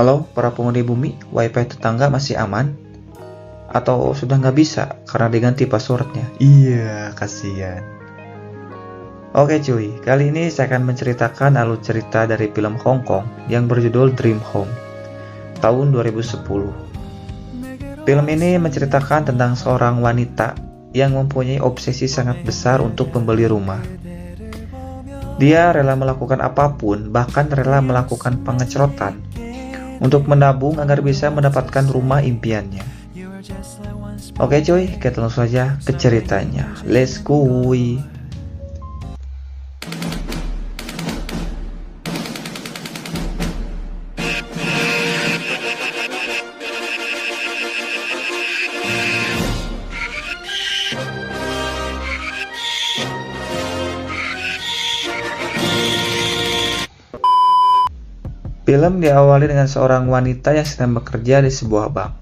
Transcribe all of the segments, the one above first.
Halo para penghuni bumi, wifi tetangga masih aman? Atau sudah nggak bisa karena diganti passwordnya? Iya, kasihan. Oke cuy, kali ini saya akan menceritakan alur cerita dari film Hong Kong yang berjudul Dream Home, tahun 2010. Film ini menceritakan tentang seorang wanita yang mempunyai obsesi sangat besar untuk membeli rumah. Dia rela melakukan apapun, bahkan rela melakukan pengecerotan untuk menabung agar bisa mendapatkan rumah impiannya. Oke cuy, kita langsung saja ke ceritanya. Let's go. Film diawali dengan seorang wanita yang sedang bekerja di sebuah bank.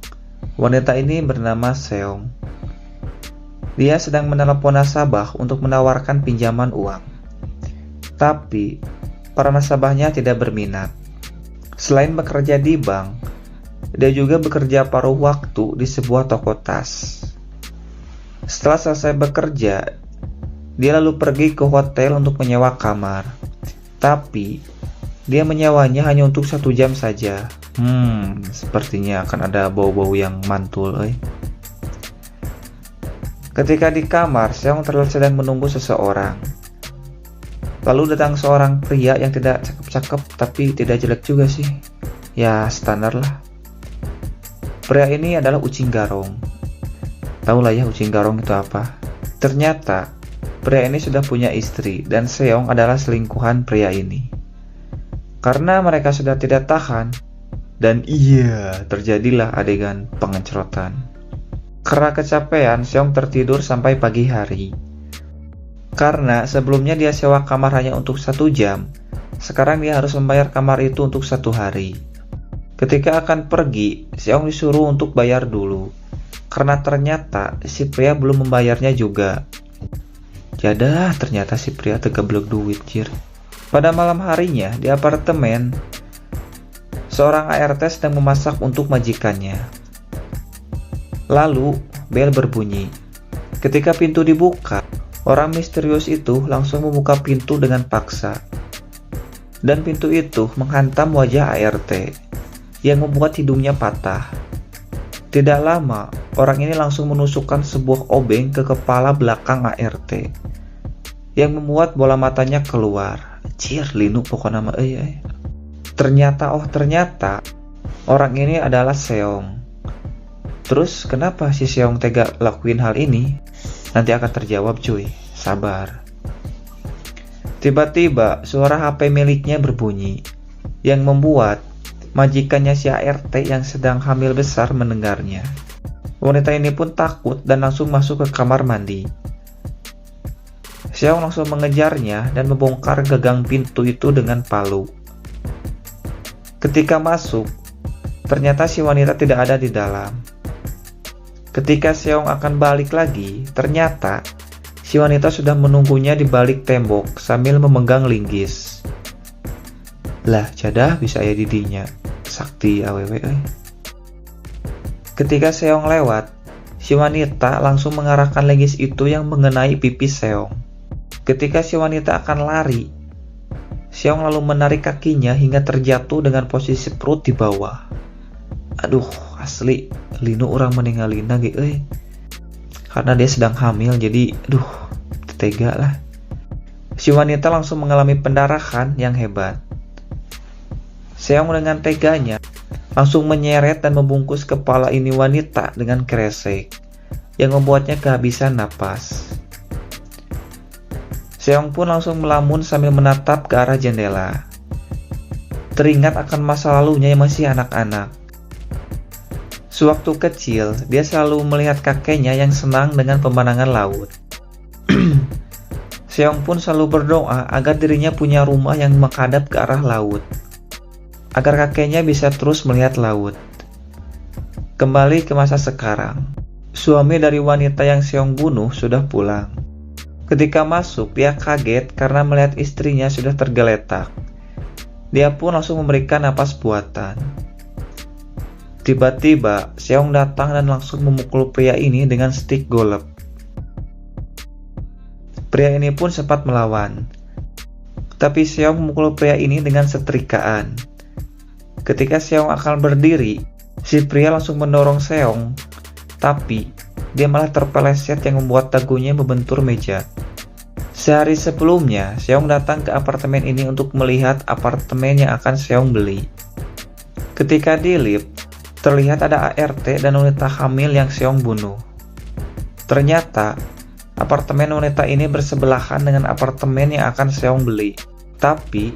Wanita ini bernama Seong. Dia sedang menelepon nasabah untuk menawarkan pinjaman uang. Tapi, para nasabahnya tidak berminat. Selain bekerja di bank, dia juga bekerja paruh waktu di sebuah toko tas. Setelah selesai bekerja, dia lalu pergi ke hotel untuk menyewa kamar. Tapi, dia menyewanya hanya untuk 1 jam saja. Sepertinya akan ada bau-bau yang mantul. Ketika di kamar, Seong terlihat sedang menunggu seseorang. Lalu datang seorang pria yang tidak cakep-cakep tapi tidak jelek juga sih. Ya, standar lah. Pria ini adalah Ucing Garong. Tahu lah ya Ucing Garong itu apa. Ternyata, pria ini sudah punya istri dan Seong adalah selingkuhan pria ini. Karena mereka sudah tidak tahan, dan terjadilah adegan pengecerotan. Karena kecapean, Seong tertidur sampai pagi hari. Karena sebelumnya dia sewa kamar hanya untuk 1 jam, sekarang dia harus membayar kamar itu untuk 1 hari. Ketika akan pergi, Seong disuruh untuk bayar dulu, karena ternyata si pria belum membayarnya juga. Jadah, ternyata si pria tegeblek duit, jir. Pada malam harinya, di apartemen, seorang ART sedang memasak untuk majikannya. Lalu, bel berbunyi. Ketika pintu dibuka, orang misterius itu langsung membuka pintu dengan paksa. Dan pintu itu menghantam wajah ART, yang membuat hidungnya patah. Tidak lama, orang ini langsung menusukkan sebuah obeng ke kepala belakang ART, yang membuat bola matanya keluar. Linu pokoknya nama Ternyata orang ini adalah Seong. Terus kenapa si Seong tega lakuin hal ini? Nanti akan terjawab cuy, sabar. Tiba-tiba suara HP miliknya berbunyi, yang membuat majikannya si ART yang sedang hamil besar mendengarnya. Wanita ini pun takut dan langsung masuk ke kamar mandi. Seong langsung mengejarnya dan membongkar gagang pintu itu dengan palu. Ketika masuk, ternyata si wanita tidak ada di dalam. Ketika Seong akan balik lagi, ternyata si wanita sudah menunggunya di balik tembok sambil memegang linggis. Lah, jadah bisa ya didinya. Sakti awewe. Ketika Seong lewat, si wanita langsung mengarahkan linggis itu yang mengenai pipi Seong. Ketika si wanita akan lari, Seong lalu menarik kakinya hingga terjatuh dengan posisi perut di bawah. Aduh, asli linu orang meninggalin lagi, karena dia sedang hamil, jadi tega lah. Si wanita langsung mengalami pendarahan yang hebat. Seong dengan teganya langsung menyeret dan membungkus kepala ini wanita dengan kresek, yang membuatnya kehabisan napas. Seong pun langsung melamun sambil menatap ke arah jendela. Teringat akan masa lalunya yang masih anak-anak. Sewaktu kecil, dia selalu melihat kakeknya yang senang dengan pemandangan laut. Seong pun selalu berdoa agar dirinya punya rumah yang menghadap ke arah laut, agar kakeknya bisa terus melihat laut. Kembali ke masa sekarang, suami dari wanita yang Seong bunuh sudah pulang. Ketika masuk, dia kaget karena melihat istrinya sudah tergeletak. Dia pun langsung memberikan napas buatan. Tiba-tiba, Seong datang dan langsung memukul pria ini dengan stik golep. Pria ini pun sempat melawan, tapi Seong memukul pria ini dengan setrikaan. Ketika Seong akan berdiri, si pria langsung mendorong Seong, tapi dia malah terpeleset yang membuat dagunya membentur meja. Sehari sebelumnya, Seong datang ke apartemen ini untuk melihat apartemen yang akan Seong beli. Ketika di lift, terlihat ada ART dan wanita hamil yang Seong bunuh. Ternyata, apartemen wanita ini bersebelahan dengan apartemen yang akan Seong beli. Tapi,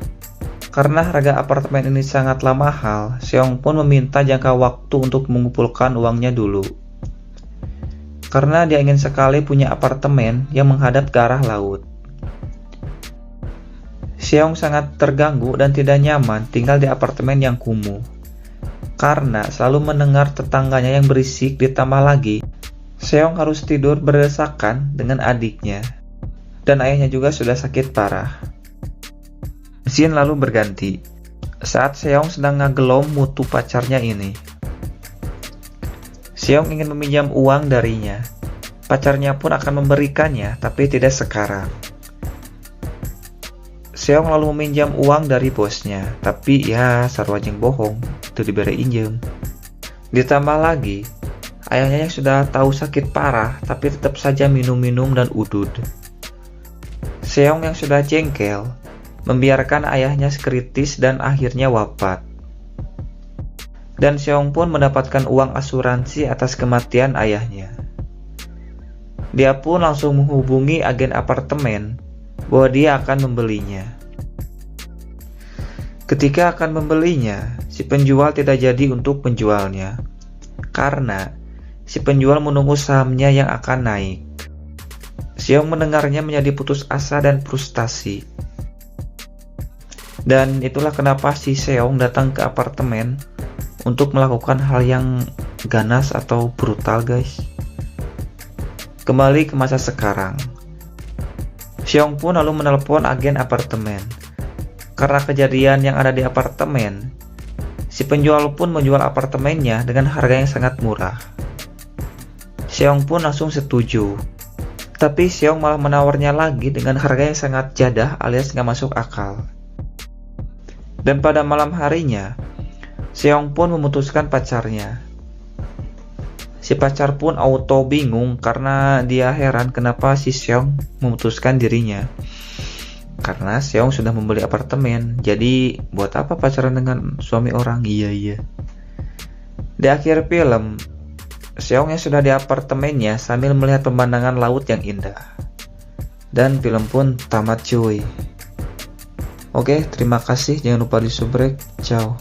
karena harga apartemen ini sangatlah mahal, Seong pun meminta jangka waktu untuk mengumpulkan uangnya dulu. Karena dia ingin sekali punya apartemen yang menghadap ke arah laut. Seong sangat terganggu dan tidak nyaman tinggal di apartemen yang kumuh. Karena selalu mendengar tetangganya yang berisik, ditambah lagi Seong harus tidur berdesakan dengan adiknya. Dan ayahnya juga sudah sakit parah. Scene lalu berganti saat Seong sedang ngagelom mutu pacarnya ini. Seong ingin meminjam uang darinya. Pacarnya pun akan memberikannya, tapi tidak sekarang. Seong lalu meminjam uang dari bosnya, tapi ya sarua jeung bohong, itu diberi injem. Ditambah lagi, ayahnya yang sudah tahu sakit parah, tapi tetap saja minum-minum dan udud. Seong yang sudah jengkel, membiarkan ayahnya kritis dan akhirnya wafat. Dan Seong pun mendapatkan uang asuransi atas kematian ayahnya. Dia pun langsung menghubungi agen apartemen bahwa dia akan membelinya. Ketika akan membelinya, si penjual tidak jadi untuk menjualnya, karena si penjual menunggu sahamnya yang akan naik. Seong mendengarnya menjadi putus asa dan frustasi. Dan itulah kenapa si Seong datang ke apartemen untuk melakukan hal yang ganas atau brutal, guys. Kembali ke masa sekarang. Seong pun lalu menelpon agen apartemen. Karena kejadian yang ada di apartemen, si penjual pun menjual apartemennya dengan harga yang sangat murah. Seong pun langsung setuju. Tapi Seong malah menawarnya lagi dengan harga yang sangat jadah alias nggak masuk akal. Dan pada malam harinya, Seong pun memutuskan pacarnya. Si pacar pun auto bingung karena dia heran kenapa si Seong memutuskan dirinya. Karena Seong sudah membeli apartemen, jadi buat apa pacaran dengan suami orang? Iya. Di akhir film, Seong yang sudah di apartemennya sambil melihat pemandangan laut yang indah. Dan film pun tamat cuy. Oke, terima kasih. Jangan lupa di subrek. Ciao.